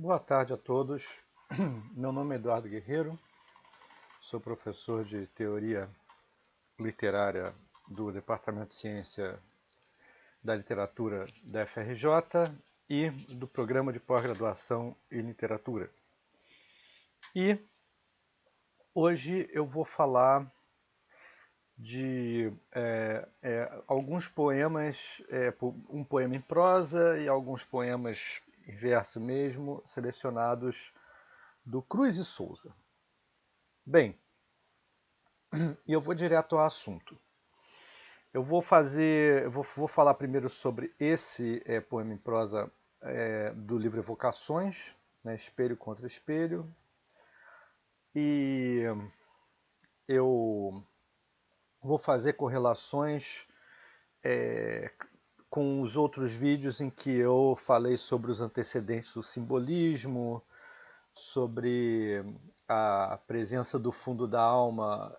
Boa tarde a todos. Meu nome é Eduardo Guerreiro, sou professor de Teoria Literária do Departamento de Ciência da Literatura da FRJ e do Programa de Pós-Graduação em Literatura. E hoje eu vou falar de alguns poemas, um poema em prosa e alguns poemas em verso mesmo, selecionados do Cruz e Souza. Bem, e eu vou direto ao assunto. Eu vou falar primeiro sobre esse poema em prosa do livro Evocações, né, Espelho contra Espelho, e eu vou fazer correlações com os outros vídeos em que eu falei sobre os antecedentes do simbolismo, sobre a presença do fundo da alma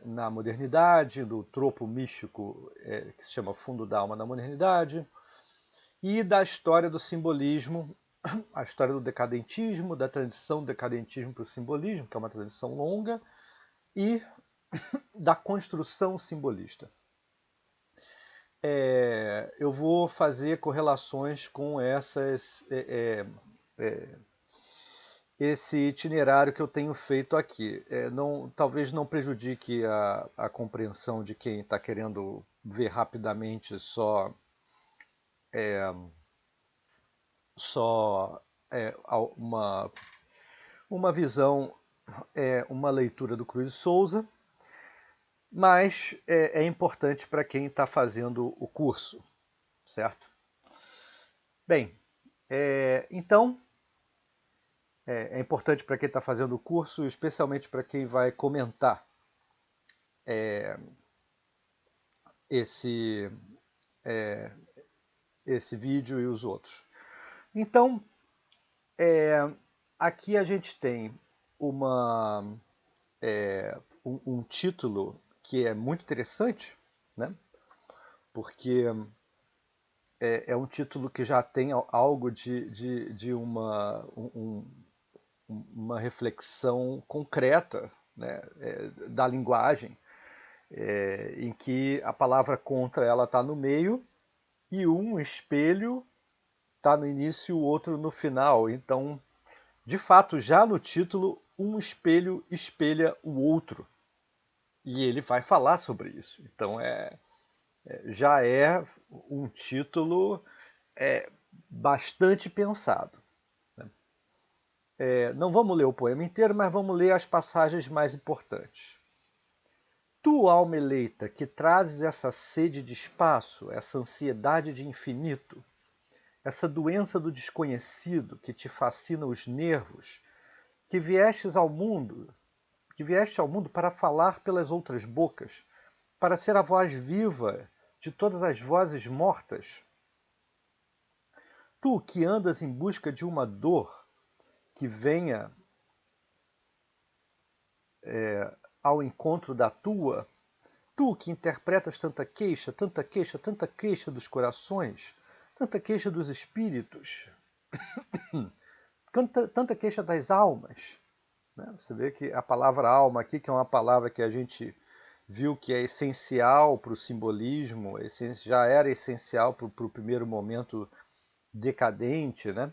na modernidade, do tropo místico que se chama fundo da alma na modernidade, e da história do simbolismo, a história do decadentismo, da transição do decadentismo para o simbolismo, que é uma transição longa, e da construção simbolista. Eu vou fazer correlações com esse itinerário que eu tenho feito aqui. Talvez não prejudique a compreensão de quem está querendo ver rapidamente só uma visão, uma leitura do Cruz de Souza, mas é importante para quem está fazendo o curso, certo? Bem, então é importante para quem está fazendo o curso, especialmente para quem vai comentar esse, esse vídeo e os outros. Então, aqui a gente tem um título que é muito interessante, né? Porque é um título que já tem algo de uma reflexão concreta, né, da linguagem, em que a palavra contra ela está no meio e um espelho está no início e o outro no final. Então, de fato, já no título, um espelho espelha o outro. E ele vai falar sobre isso. Então, já é um título bastante pensado. Não vamos ler o poema inteiro, mas vamos ler as passagens mais importantes. Tu, alma eleita, que trazes essa sede de espaço, essa ansiedade de infinito, essa doença do desconhecido que te fascina os nervos, que vieste ao mundo para falar pelas outras bocas, para ser a voz viva de todas as vozes mortas. Tu que andas em busca de uma dor que venha ao encontro da tua, tu que interpretas tanta queixa, tanta queixa, tanta queixa dos corações, tanta queixa dos espíritos, tanta queixa das almas. Né? Você vê que a palavra alma aqui, que é uma palavra que a gente viu que é essencial para o simbolismo, já era essencial para o primeiro momento decadente, né?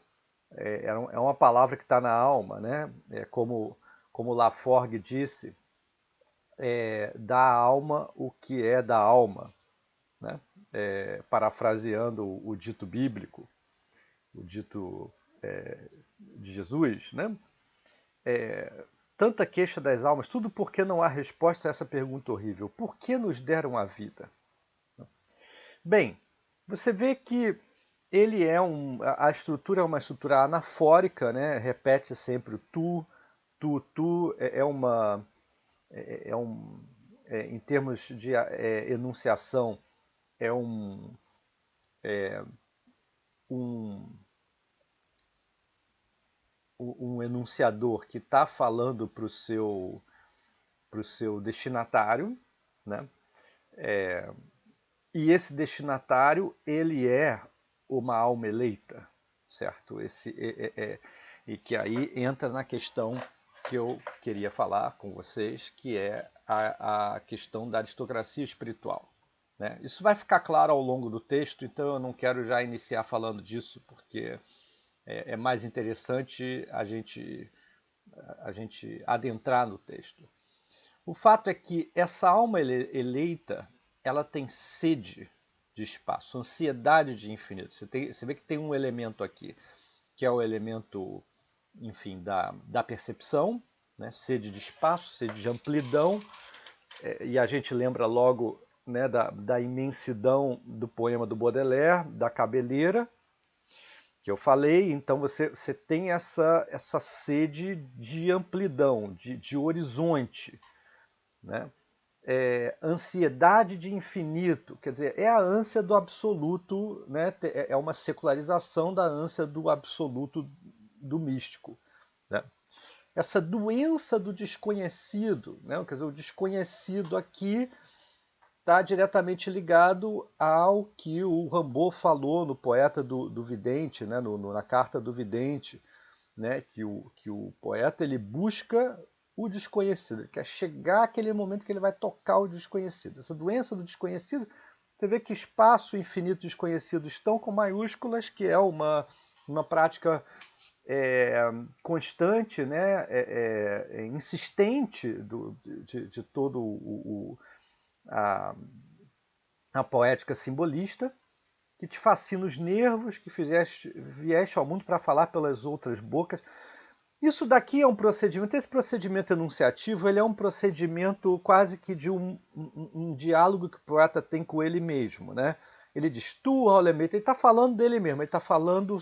É uma palavra que está na alma, né? Como Laforgue disse, da alma o que é da alma, né? Parafraseando o dito bíblico, o dito de Jesus, né? Tanta queixa das almas, tudo porque não há resposta a essa pergunta horrível. Por que nos deram a vida? Bem, você vê que a estrutura é uma estrutura anafórica, né? Repete sempre o tu, em termos de enunciação, é um, um enunciador que está falando para o seu destinatário, né? E esse destinatário, ele é uma alma eleita, certo? e que aí entra na questão que eu queria falar com vocês, que é a questão da aristocracia espiritual. Né? Isso vai ficar claro ao longo do texto, então eu não quero já iniciar falando disso, porque é mais interessante a gente adentrar no texto. O fato é que essa alma eleita, ela tem sede de espaço, ansiedade de infinito. Você vê que tem um elemento aqui, que é o elemento, enfim, da percepção, né? Sede de espaço, sede de amplidão, e a gente lembra logo, né, da imensidão do poema do Baudelaire, da cabeleira, que eu falei. Então você tem essa sede de amplidão, de horizonte, né? Ansiedade de infinito, quer dizer, é a ânsia do absoluto, né? É uma secularização da ânsia do absoluto do místico, né? Essa doença do desconhecido, né? Quer dizer, o desconhecido aqui está diretamente ligado ao que o Rimbaud falou no Poeta do Vidente, né? Na Carta do Vidente, né? Que o poeta ele busca o desconhecido, ele quer chegar àquele momento que ele vai tocar o desconhecido. Essa doença do desconhecido, você vê que espaço e infinito desconhecido estão com maiúsculas, que é uma prática constante, né, insistente de todo a poética simbolista, que te fascina os nervos, que vieste ao mundo para falar pelas outras bocas. Isso daqui é um procedimento, esse procedimento enunciativo, ele é um procedimento quase que de um diálogo que o poeta tem com ele mesmo, né? Ele diz, tu, Rolemete, ele está falando dele mesmo, ele está falando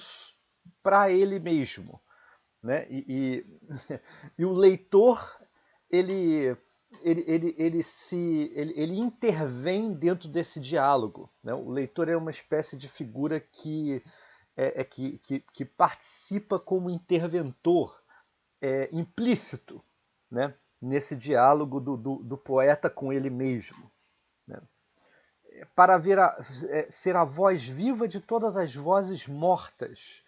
para ele mesmo, né? E o leitor, ele intervém dentro desse diálogo, né? O leitor é uma espécie de figura que participa como interventor, implícito, né, nesse diálogo do poeta com ele mesmo, né, para ser a voz viva de todas as vozes mortas,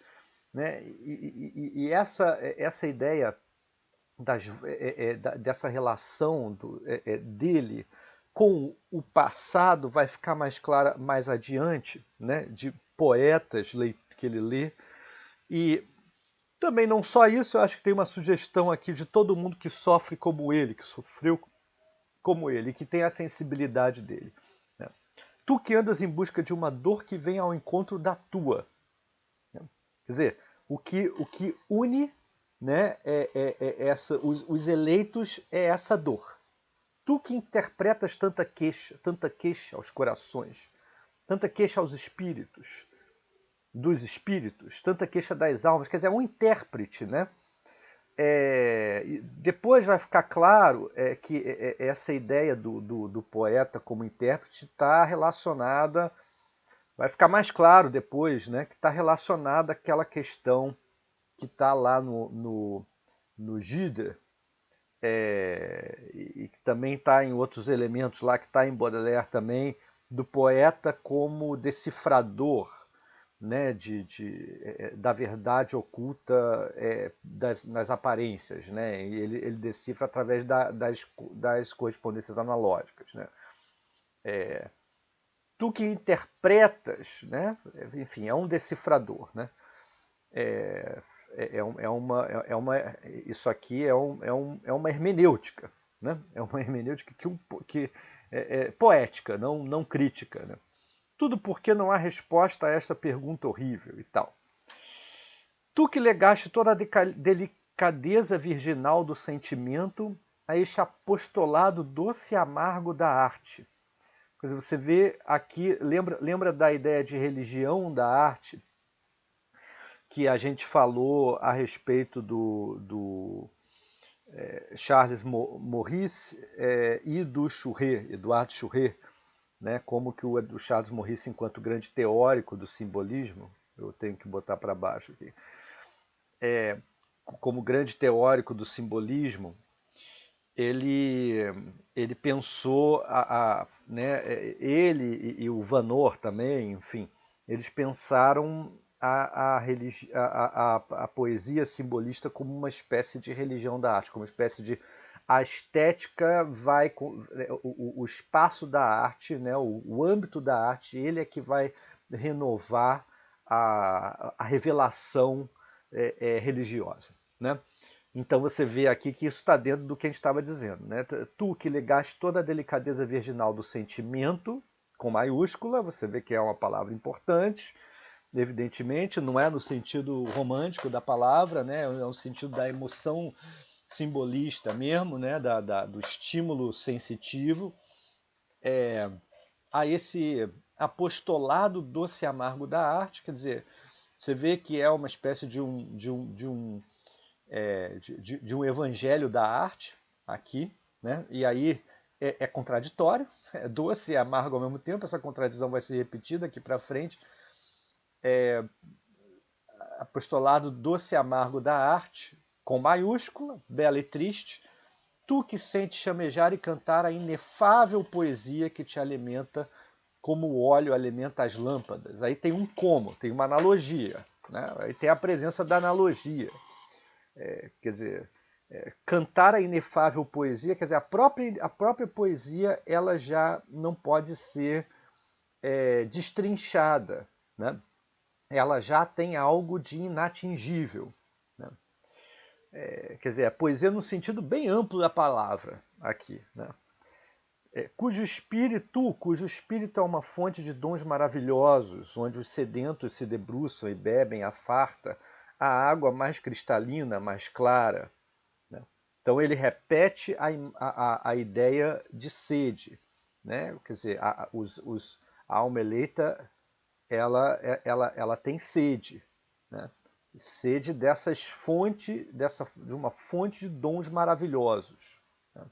né, e essa ideia dessa relação dele com o passado vai ficar mais clara mais adiante, né, de poetas que ele lê. E também não só isso, eu acho que tem uma sugestão aqui de todo mundo que sofre como ele, que sofreu como ele, que tem a sensibilidade dele, né? Tu que andas em busca de uma dor que vem ao encontro da tua, né? Quer dizer, o que une, né, os eleitos é essa dor. Tu que interpretas tanta queixa aos corações, tanta queixa aos espíritos, dos espíritos, tanta queixa das almas, quer dizer, é um intérprete, né? Depois vai ficar claro que essa ideia do poeta como intérprete está relacionada, vai ficar mais claro depois, né, que está relacionada àquela questão que está lá no Gide, e que também está em outros elementos lá, que está em Baudelaire também, do poeta como decifrador, né, da verdade oculta nas aparências, né? E ele decifra através das correspondências analógicas, né? Tu que interpretas, né? Enfim, é um decifrador, né? Isso aqui é uma hermenêutica, né? É uma hermenêutica que é poética, não crítica, né? Tudo porque não há resposta a esta pergunta horrível e tal. Tu que legaste toda a delicadeza virginal do sentimento a este apostolado doce e amargo da arte. Você vê aqui, lembra da ideia de religião da arte, que a gente falou a respeito do Charles Maurice e do Chouret, Eduardo Chouret, né, como que o Charles Maurice, enquanto grande teórico do simbolismo, eu tenho que botar para baixo aqui, como grande teórico do simbolismo, ele pensou, né, ele e o Van Oort também, enfim, eles pensaram a poesia simbolista como uma espécie de religião da arte, como uma espécie de... A estética vai... O espaço da arte, né, o âmbito da arte, ele é que vai renovar a revelação religiosa, né? Então você vê aqui que isso está dentro do que a gente estava dizendo, né? Tu que legaste toda a delicadeza virginal do sentimento, com maiúscula, você vê que é uma palavra importante, evidentemente, não é no sentido romântico da palavra, né? É no sentido da emoção simbolista mesmo, né? Do estímulo sensitivo, a esse apostolado doce e amargo da arte, quer dizer, você vê que é uma espécie de um evangelho da arte aqui, né? E aí é contraditório, é doce e amargo ao mesmo tempo, essa contradição vai ser repetida aqui para frente. Apostolado doce e amargo da arte, com maiúscula, bela e triste, tu que sentes chamejar e cantar a inefável poesia que te alimenta como o óleo alimenta as lâmpadas. Aí tem um como, tem uma analogia, né? Aí tem a presença da analogia. Quer dizer, cantar a inefável poesia, quer dizer, a própria poesia ela já não pode ser destrinchada, né? Ela já tem algo de inatingível, né? Quer dizer, a poesia no sentido bem amplo da palavra aqui, né? Cujo espírito é uma fonte de dons maravilhosos, onde os sedentos se debruçam e bebem à farta a água mais cristalina, mais clara, né? Então ele repete a ideia de sede, né? Quer dizer, a alma eleita ela tem sede, né? Sede dessas fontes, de uma fonte de dons maravilhosos, né?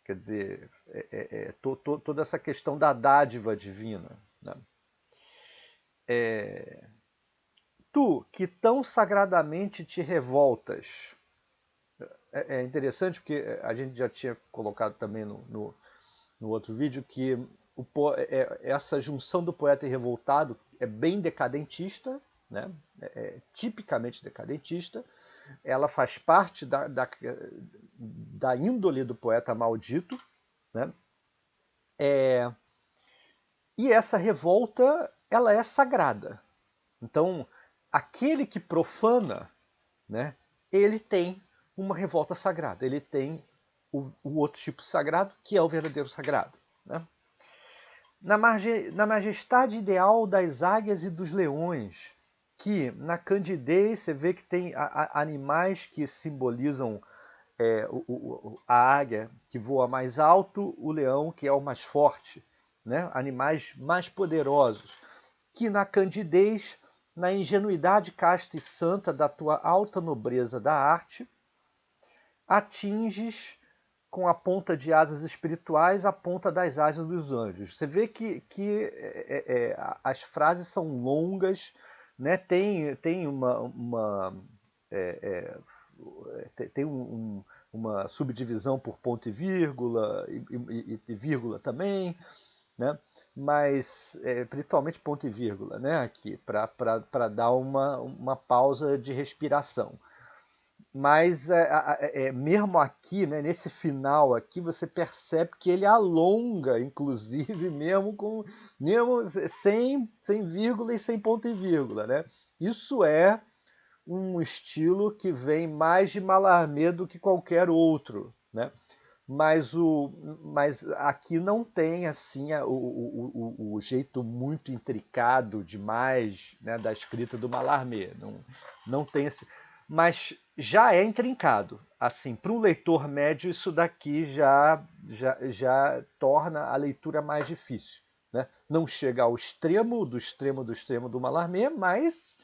Quer dizer, toda essa questão da dádiva divina, né? Tu, que tão sagradamente te revoltas. É interessante porque a gente já tinha colocado também no outro vídeo que essa junção do poeta e revoltado é bem decadentista, né? Tipicamente decadentista. Ela faz parte da índole do poeta maldito, né? E essa revolta ela é sagrada. Então, aquele que profana, né, ele tem uma revolta sagrada, ele tem o outro tipo sagrado, que é o verdadeiro sagrado, né? Na majestade ideal das águias e dos leões, que na candidez você vê que tem animais que simbolizam a águia que voa mais alto, o leão que é o mais forte, né? Animais mais poderosos, que na candidez, na ingenuidade casta e santa da tua alta nobreza da arte, atinges com a ponta de asas espirituais a ponta das asas dos anjos. Você vê que as frases são longas, né? Tem uma subdivisão por ponto e vírgula, e vírgula também, né? Mas principalmente ponto e vírgula, né? Aqui, para dar uma pausa de respiração. Mas mesmo aqui, né, nesse final aqui, você percebe que ele alonga, inclusive, mesmo sem vírgula e sem ponto e vírgula, né? Isso é um estilo que vem mais de Mallarmé do que qualquer outro, né? Mas aqui não tem assim o jeito muito intricado demais, né, da escrita do Mallarmé. Não tem esse. Mas já é intrincado. Assim, para um leitor médio, isso daqui já torna a leitura mais difícil, né? Não chega ao extremo do Mallarmé, mas,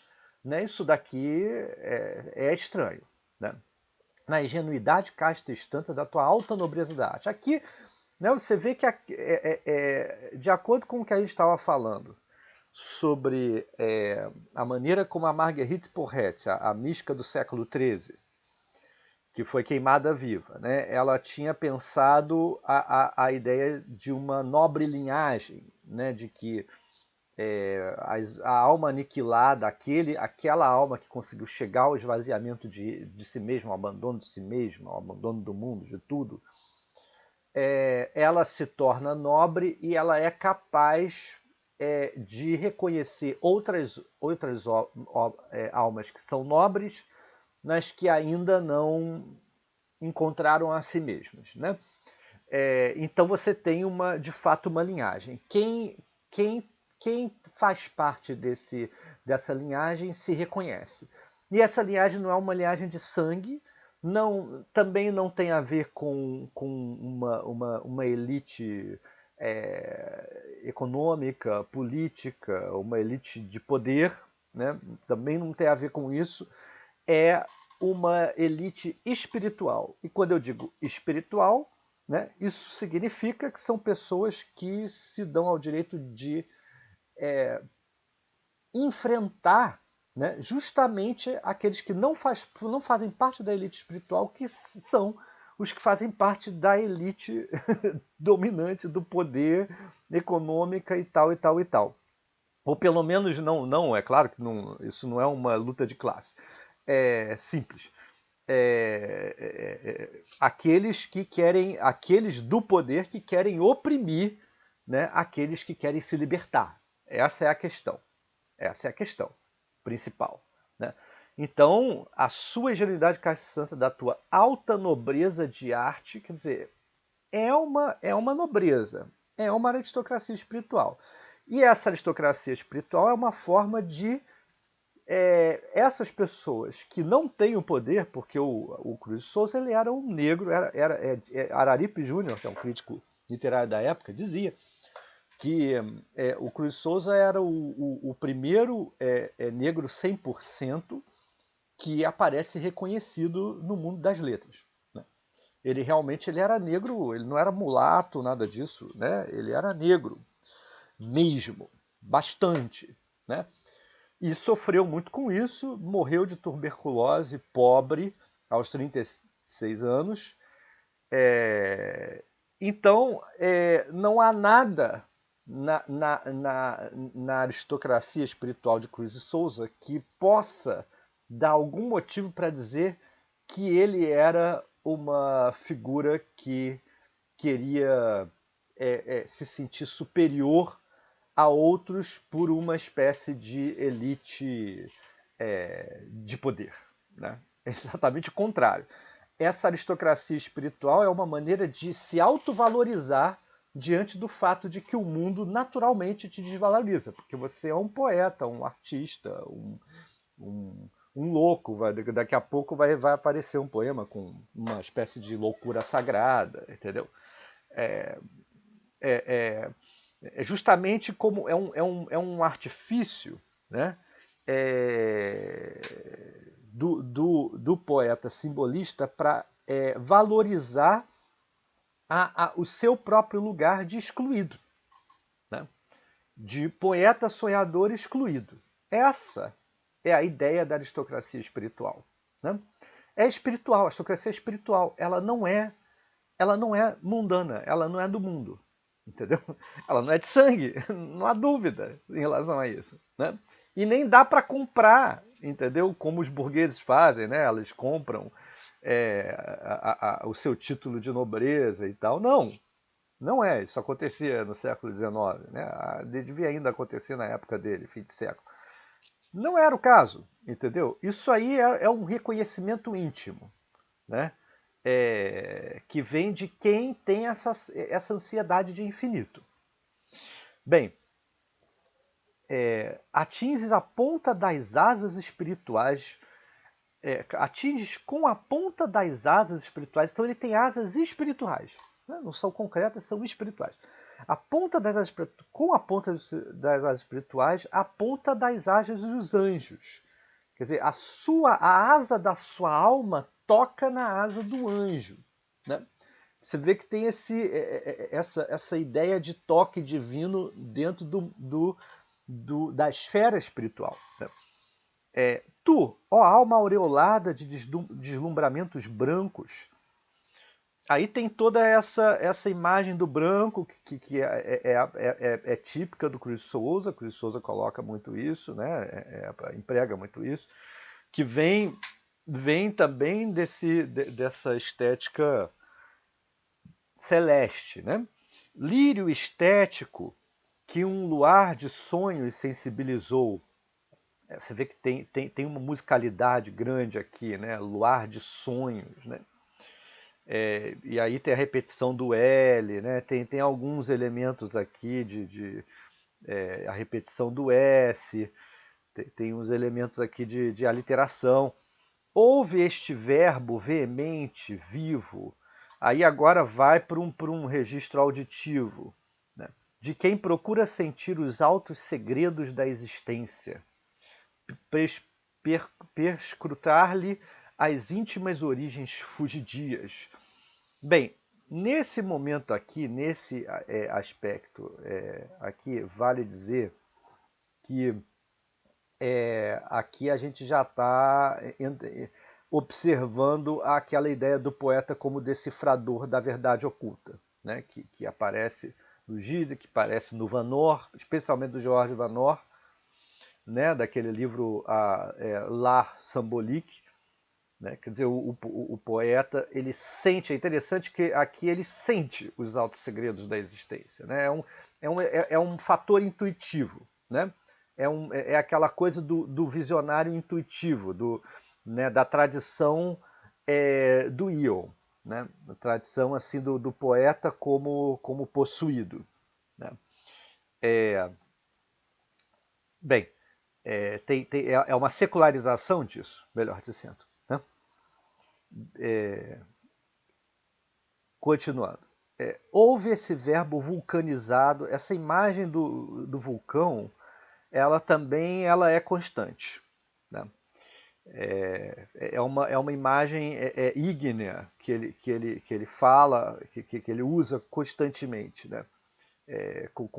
né, isso daqui é estranho, né? Na ingenuidade casta e estanta da tua alta nobreza da arte. Aqui, né, você vê que, de acordo com o que a gente estava falando, sobre a maneira como a Marguerite Porret, a mística do século XIII, que foi queimada viva, né, ela tinha pensado a ideia de uma nobre linhagem, né, de que a alma aniquilada, aquela alma que conseguiu chegar ao esvaziamento de si mesma, ao abandono de si mesma, ao abandono do mundo, de tudo, ela se torna nobre e ela é capaz de reconhecer outras almas que são nobres, mas que ainda não encontraram a si mesmas, né? Então você tem de fato uma linhagem. Quem faz parte dessa linhagem se reconhece. E essa linhagem não é uma linhagem de sangue, também não tem a ver com uma elite econômica, política, uma elite de poder, né? Também não tem a ver com isso. É uma elite espiritual. E quando eu digo espiritual, né, isso significa que são pessoas que se dão ao direito de enfrentar, né, justamente aqueles que não fazem parte da elite espiritual, que são os que fazem parte da elite dominante do poder econômica e tal, e tal, e tal. Ou pelo menos não é claro que isso não é uma luta de classe. É simples. Aqueles do poder que querem oprimir, né, aqueles que querem se libertar. Essa é a questão. Essa é a questão principal, né? Então, a sua ingenuidade, Cássio Santa, da tua alta nobreza de arte, quer dizer, é uma nobreza, é uma aristocracia espiritual. E essa aristocracia espiritual é uma forma de essas pessoas que não têm o poder, porque o Cruz de Souza ele era um negro, Araripe Júnior, que é um crítico literário da época, dizia que o Cruz de Souza era o primeiro negro 100% que aparece reconhecido no mundo das letras. Né? Ele era negro, ele não era mulato, nada disso, né? Ele era negro mesmo, bastante, né? E sofreu muito com isso, morreu de tuberculose, pobre, aos 36 anos. Então, não há nada na aristocracia espiritual de Cruz de Souza que possa dar algum motivo para dizer que ele era uma figura que queria se sentir superior a outros por uma espécie de elite de poder. Né? É exatamente o contrário. Essa aristocracia espiritual é uma maneira de se autovalorizar diante do fato de que o mundo naturalmente te desvaloriza, porque você é um poeta, um artista, um louco. Daqui a pouco vai aparecer um poema com uma espécie de loucura sagrada, entendeu? É, é, justamente como é um artifício, né, do poeta simbolista para valorizar o seu próprio lugar de excluído, né, de poeta sonhador excluído. Essa é a ideia da aristocracia espiritual. Né? É espiritual, a aristocracia é espiritual. Ela não é mundana, ela não é do mundo. Entendeu? Ela não é de sangue, não há dúvida em relação a isso. Né? E nem dá para comprar, entendeu? Como os burgueses fazem, né? Eles compram o seu título de nobreza e tal. Não, não é. Isso acontecia no século XIX, né? Devia ainda acontecer na época dele, fim de século. Não era o caso, entendeu? Isso aí é um reconhecimento íntimo, né? Que vem de quem tem essa ansiedade de infinito. Bem, atinges a ponta das asas espirituais, atinges com a ponta das asas espirituais, então ele tem asas espirituais, né? Não são concretas, são espirituais. A ponta das asas, com a ponta das asas espirituais, a ponta das asas dos anjos. Quer dizer, a asa da sua alma toca na asa do anjo. Né? Você vê que tem essa ideia de toque divino dentro da esfera espiritual. Né? Tu, ó alma aureolada de deslumbramentos brancos, Aí tem toda essa imagem do branco que é típica do Cruz Souza. Cruz Souza coloca muito isso, né? Emprega muito isso, que vem também dessa estética celeste, né? Lírio estético que um luar de sonhos sensibilizou. Você vê que tem uma musicalidade grande aqui, né? Luar de sonhos, né? E aí tem a repetição do L, né? Tem alguns elementos aqui a repetição do S, tem uns elementos aqui de aliteração. Houve este verbo veemente, vivo, aí agora vai para um registro auditivo, né? De quem procura sentir os altos segredos da existência, perscrutar-lhe as íntimas origens fugidias. Bem, nesse momento aqui, nesse aspecto aqui, vale dizer que aqui a gente já está observando aquela ideia do poeta como decifrador da verdade oculta, né? que aparece no Gide, que aparece no Van Nor, especialmente do George Van Nor, né? Daquele livro L'Art Symbolique, né? Quer dizer, o poeta ele sente, é interessante que aqui ele sente os altos segredos da existência, né? É um fator intuitivo, né? É aquela coisa do visionário intuitivo, né, da tradição do Ion, né? A tradição assim do poeta como possuído, né? Bem, é uma secularização disso, melhor dizendo, né? Continuando. Houve esse verbo vulcanizado, essa imagem do vulcão, ela também é constante, né? É uma imagem ígnea que ele fala, que ele usa constantemente, né? Com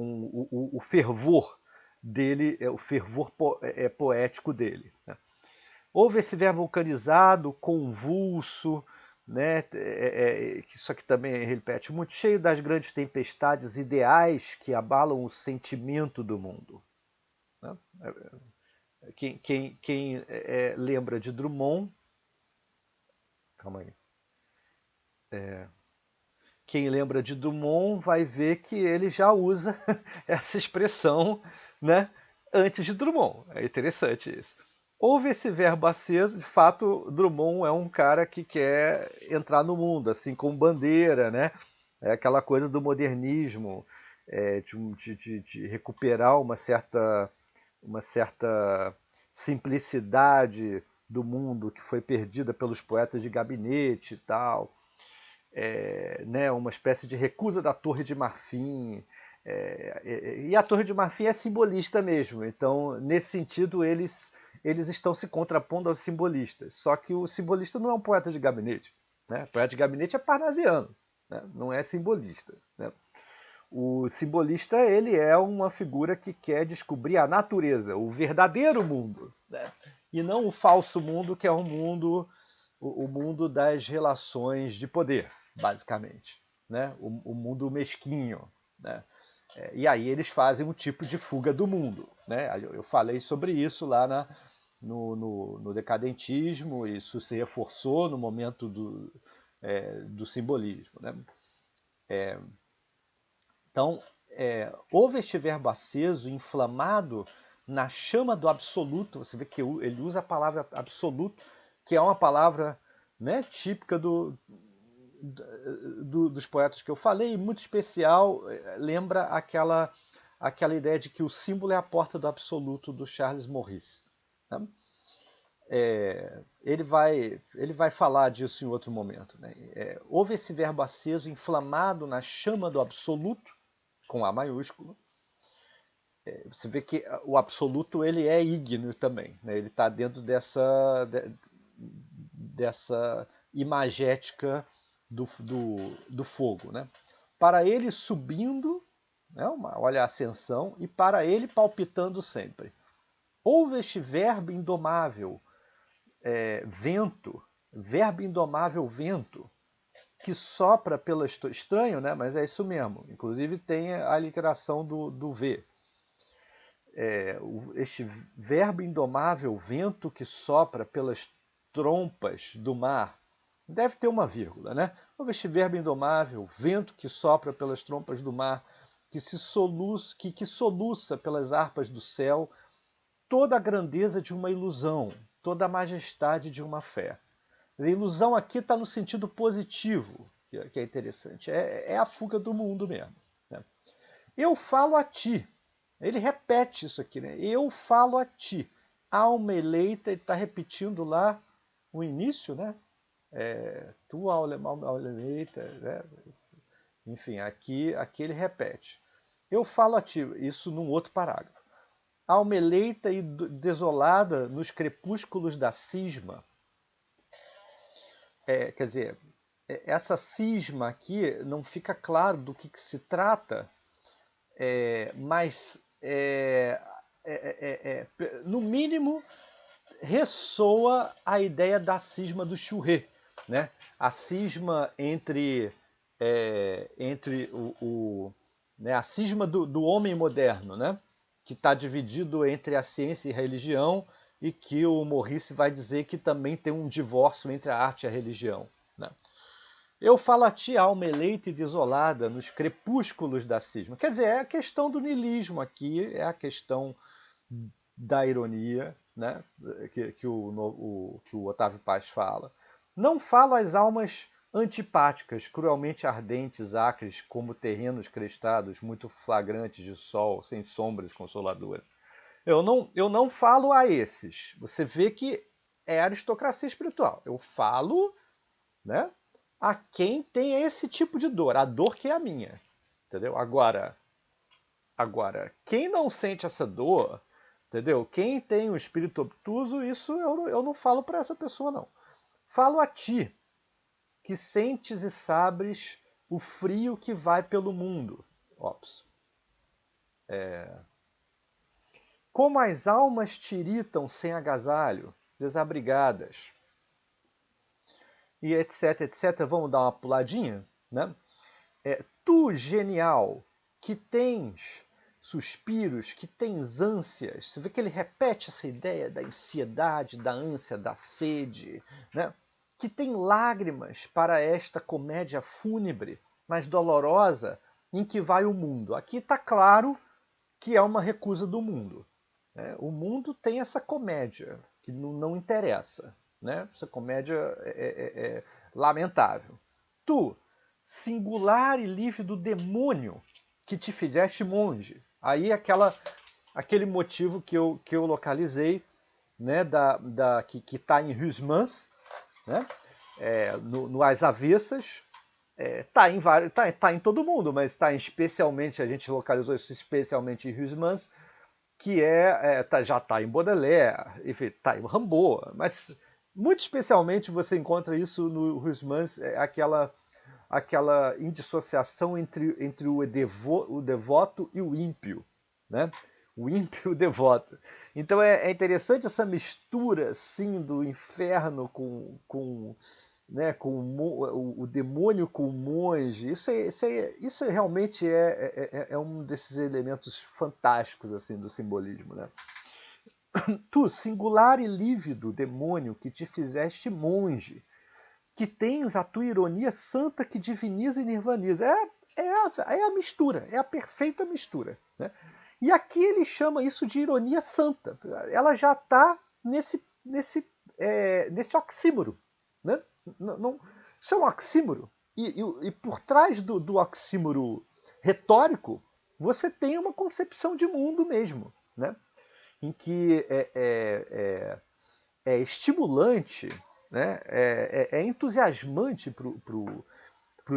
o fervor dele, o fervor poético dele, né? Houve esse verbo vulcanizado, convulso, né? Isso aqui também ele repete muito, cheio das grandes tempestades ideais que abalam o sentimento do mundo, né? Quem lembra de Drummond, calma aí, quem lembra de Drummond vai ver que ele já usa essa expressão, né, antes de Drummond. É interessante isso. Houve esse verbo aceso, de fato, Drummond é um cara que quer entrar no mundo, assim, com bandeira, né? É aquela coisa do modernismo, de recuperar uma certa simplicidade do mundo que foi perdida pelos poetas de gabinete e tal. Né, uma espécie de recusa da Torre de Marfim. E a Torre de Marfim é simbolista mesmo, então, nesse sentido, eles estão se contrapondo aos simbolistas. Só que o simbolista não é um poeta de gabinete, né? O poeta de gabinete é parnasiano, né? Não é simbolista, né? O simbolista ele é uma figura que quer descobrir a natureza, o verdadeiro mundo, né? E não o falso mundo, que é o mundo das relações de poder, basicamente, né? O mundo mesquinho, né? E aí eles fazem um tipo de fuga do mundo, né? Eu falei sobre isso lá no decadentismo, e isso se reforçou no momento do simbolismo, né? Então, houve este verbo aceso, inflamado na chama do absoluto. Você vê que ele usa a palavra absoluto, que é uma palavra, né, típica dos poetas que eu falei, e muito especial, lembra aquela ideia de que o símbolo é a porta do absoluto do Charles Maurice, né? Ele vai falar disso em outro momento, né? Houve esse verbo aceso, inflamado na chama do absoluto, com A maiúsculo. Você vê que o absoluto ele é ígneo também, né? Ele está dentro dessa imagética do fogo, né? Para ele subindo, né? Olha a ascensão, e para ele palpitando sempre. Houve este verbo indomável, vento, verbo indomável vento, que sopra pela... Estranho, né? Mas é isso mesmo. Inclusive tem a literação do V. Este verbo indomável, vento que sopra pelas trompas do mar. Deve ter uma vírgula, né? Este verbo indomável, vento que sopra pelas trompas do mar, que soluça pelas harpas do céu toda a grandeza de uma ilusão, toda a majestade de uma fé. A ilusão aqui está no sentido positivo, que é interessante. É a fuga do mundo mesmo. Né? Eu falo a ti. Ele repete isso aqui, né? Eu falo a ti. Alma eleita, ele está repetindo lá o início, né? Tu, alma eleita, né? Enfim, aqui ele repete. Eu falo a ti, isso num outro parágrafo. Alma eleita e desolada nos crepúsculos da cisma. Quer dizer, essa cisma aqui não fica claro do que se trata, mas no mínimo ressoa a ideia da cisma do Churré, né? A cisma entre né, a cisma do homem moderno, né? Que está dividido entre a ciência e a religião, e que o Maurice vai dizer que também tem um divórcio entre a arte e a religião. Né? Eu falo a ti, alma eleita e desolada, nos crepúsculos da cisma. Quer dizer, é a questão do niilismo aqui, é a questão da ironia, né? que o Otávio Paz fala. Não falo às almas antipáticas, cruelmente ardentes, acres, como terrenos crestados, muito flagrantes de sol, sem sombras consoladoras. Eu não falo a esses. Você vê que é aristocracia espiritual. Eu falo, né, a quem tem esse tipo de dor, a dor que é a minha. Entendeu? Agora, quem não sente essa dor, entendeu? Quem tem o espírito obtuso, isso eu não falo para essa pessoa, não. Falo a ti, que sentes e sabes o frio que vai pelo mundo. Ops. Como as almas tiritam sem agasalho, desabrigadas, e etc, etc. Vamos dar uma puladinha, né? Tu, genial, que tens suspiros, que tens ânsias, você vê que ele repete essa ideia da ansiedade, da ânsia, da sede, né? Que tem lágrimas para esta comédia fúnebre, mas dolorosa, em que vai o mundo. Aqui está claro que é uma recusa do mundo. O mundo tem essa comédia que não interessa. Né? Essa comédia é lamentável. Tu, singular e livre do demônio que te fizeste monge. Aí aquele motivo que eu localizei, né, que está em Huysmans, né, no As Avessas, tá em todo mundo, mas está especialmente, a gente localizou isso especialmente em Huysmans, que já está em Baudelaire, enfim, está em Rimbaud, mas muito especialmente você encontra isso no Huysmans, aquela indissociação entre o devoto e o ímpio, né? O ímpio e o devoto. Então é interessante essa mistura assim do inferno né, com o demônio com o monge. Isso realmente é um desses elementos fantásticos assim do simbolismo. Né? Tu, singular e lívido demônio que te fizeste monge, que tens a tua ironia santa que diviniza e nirvaniza. É a mistura, é a perfeita mistura. Né? E aqui ele chama isso de ironia santa. Ela já está nesse oxímoro. Né? Não, isso é um oxímoro. E por trás do oxímoro retórico, você tem uma concepção de mundo mesmo. Né? Em que é estimulante, né? É entusiasmante para o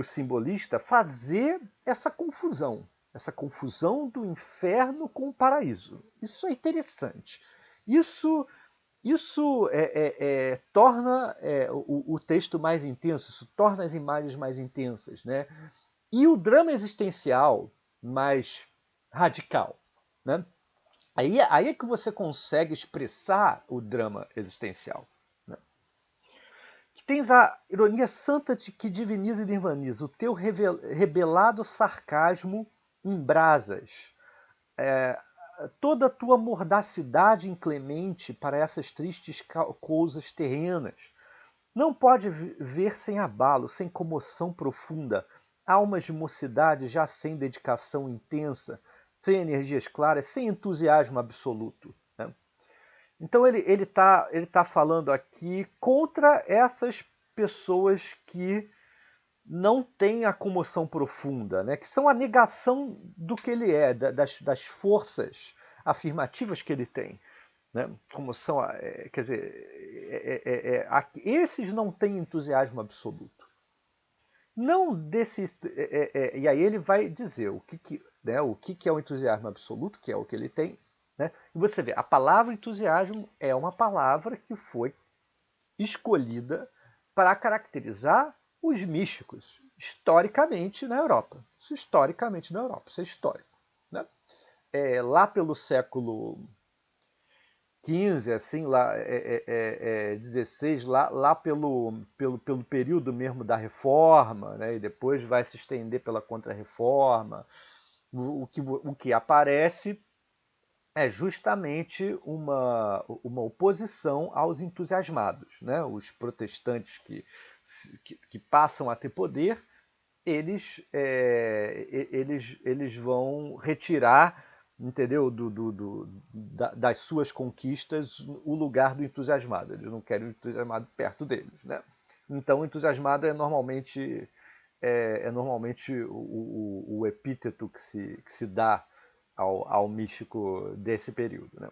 simbolista fazer essa confusão do inferno com o paraíso. Isso é interessante. Isso torna o texto mais intenso, isso torna as imagens mais intensas. Né? E o drama existencial mais radical. Né? Aí é que você consegue expressar o drama existencial. Né? Tens a ironia santa que diviniza e diviniza, o teu rebelado sarcasmo em brasas. Toda a tua mordacidade inclemente para essas tristes coisas terrenas. Não pode ver sem abalo, sem comoção profunda, almas de mocidade já sem dedicação intensa, sem energias claras, sem entusiasmo absoluto. Né? Então ele tá falando aqui contra essas pessoas que não têm a comoção profunda, né? Que são a negação do que ele é, das forças afirmativas que ele tem. Né? Como são, quer dizer, esses não têm entusiasmo absoluto. Não desse, e aí ele vai dizer o que é o entusiasmo absoluto, que é o que ele tem. Né? E você vê, a palavra entusiasmo é uma palavra que foi escolhida para caracterizar os místicos historicamente na Europa. Isso historicamente na Europa, isso é histórico. Né? Lá pelo século XV, assim, lá, 16, lá pelo período mesmo da Reforma, né, e depois vai se estender pela Contra-Reforma, o que aparece é justamente uma oposição aos entusiasmados. Né? Os protestantes que passam a ter poder, eles vão retirar, entendeu, das suas conquistas o lugar do entusiasmado. Eles não querem o entusiasmado perto deles. Né? Então, o entusiasmado é normalmente o epíteto que se dá ao místico desse período. Né?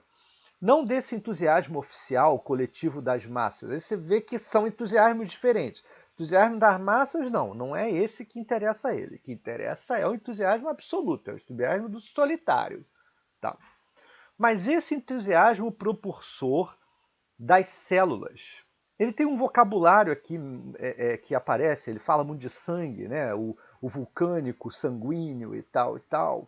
Não desse entusiasmo oficial, coletivo das massas. Aí você vê que são entusiasmos diferentes. O entusiasmo das massas, não é esse que interessa a ele. O que interessa é o entusiasmo absoluto, é o entusiasmo do solitário. Tá? Mas esse entusiasmo propulsor das células, ele tem um vocabulário aqui que aparece, ele fala muito de sangue, né? o vulcânico, sanguíneo e tal e tal.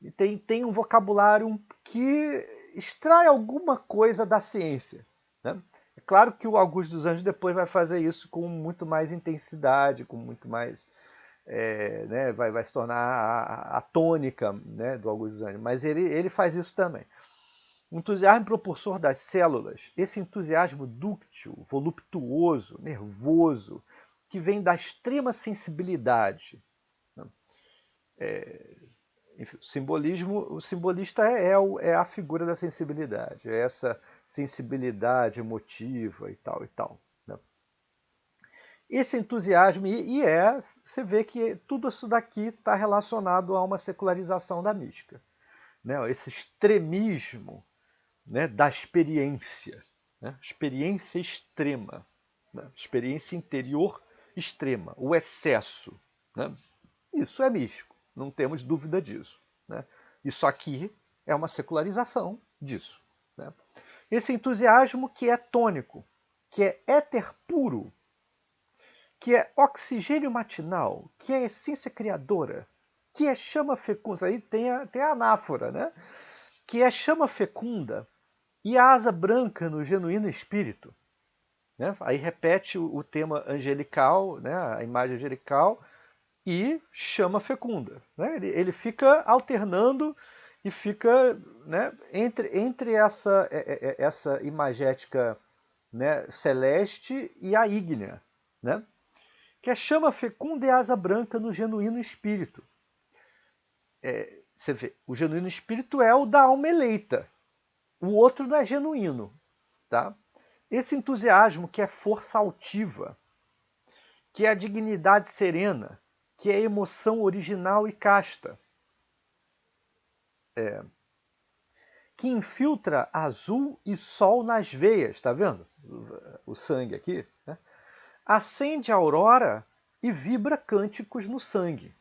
E tem um vocabulário que extrai alguma coisa da ciência. Né? É claro que o Augusto dos Anjos depois vai fazer isso com muito mais intensidade, com muito mais. Né, vai se tornar a tônica, né, do Augusto dos Anjos, mas ele faz isso também. O entusiasmo propulsor das células, esse entusiasmo dúctil, voluptuoso, nervoso, que vem da extrema sensibilidade. Né? Enfim, o simbolista é a figura da sensibilidade, é essa sensibilidade emotiva e tal e tal. Né? Esse entusiasmo, você vê que tudo isso daqui está relacionado a uma secularização da mística. Né? Esse extremismo, né, da experiência, né? Experiência extrema, né? Experiência interior extrema, o excesso. Né? Isso é místico. Não temos dúvida disso. Né? Isso aqui é uma secularização disso. Né? Esse entusiasmo que é tônico, que é éter puro, que é oxigênio matinal, que é essência criadora, que é chama fecunda. Aí tem a anáfora, né? Que é chama fecunda e a asa branca no genuíno espírito. Né? Aí repete o tema angelical, né? A imagem angelical, e chama fecunda. Né? Ele fica alternando e fica, né, entre essa imagética, né, celeste e a ígnea. Né? Que é chama fecunda e asa branca no genuíno espírito. Você vê, o genuíno espírito é o da alma eleita. O outro não é genuíno. Tá? Esse entusiasmo que é força altiva, que é a dignidade serena, que é a emoção original e casta, que infiltra azul e sol nas veias, está vendo? O sangue aqui. Né? Acende a aurora e vibra cânticos no sangue.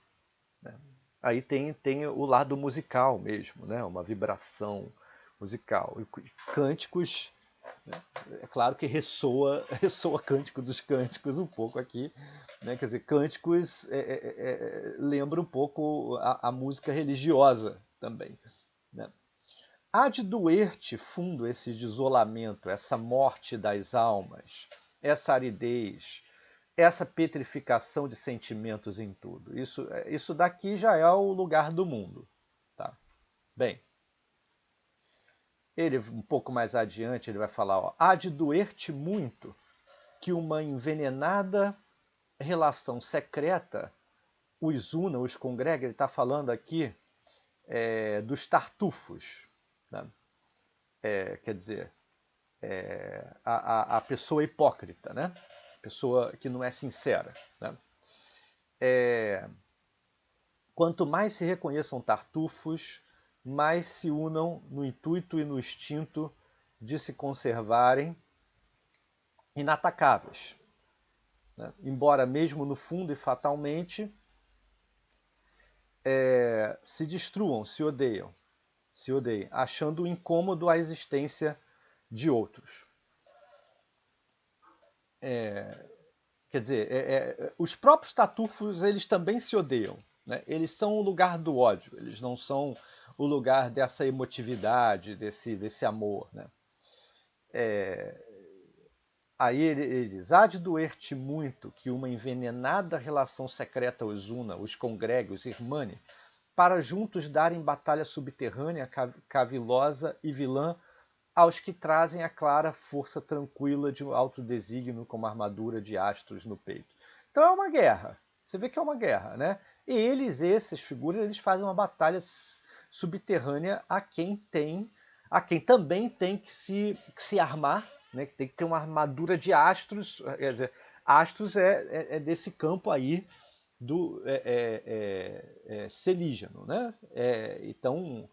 Né? Aí tem o lado musical mesmo, né? Uma vibração musical. E cânticos, né? É claro que ressoa Cântico dos Cânticos um pouco aqui. Né? Quer dizer, cânticos lembra um pouco a música religiosa também. Né? Há de doer-te fundo esse desolamento, essa morte das almas. essa aridez, essa petrificação de sentimentos em tudo. Isso daqui já é o lugar do mundo. Tá? Bem, ele um pouco mais adiante ele vai falar: ó, há de doer-te muito que uma envenenada relação secreta os una, os congrega. Ele está falando aqui dos tartufos. Né? Quer dizer, a pessoa hipócrita, né? A pessoa que não é sincera. Né? Quanto mais se reconheçam tartufos, mais se unam no intuito e no instinto de se conservarem inatacáveis. Né? Embora mesmo no fundo e fatalmente se destruam, se odeiam, achando incômodo a existência de outros. Quer dizer, os próprios tartufos eles também se odeiam. Né? Eles são o lugar do ódio, eles não são o lugar dessa emotividade, desse amor. Né? Aí ele diz: há de doer-te muito que uma envenenada relação secreta os una, os congregue, os irmane, para juntos darem batalha subterrânea, cavilosa e vilã aos que trazem a clara força tranquila de um alto desígnio como armadura de astros no peito. Então é uma guerra. Você vê que é uma guerra, né? E essas figuras, eles fazem uma batalha subterrânea a quem também tem que se armar, né? Que tem que ter uma armadura de astros. Quer dizer, astros é desse campo aí do selígeno, né? Então,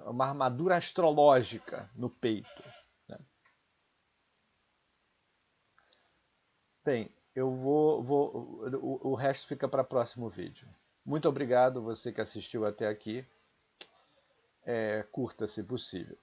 uma armadura astrológica no peito. Né? Bem, o resto fica para o próximo vídeo. Muito obrigado você que assistiu até aqui. Curta se possível.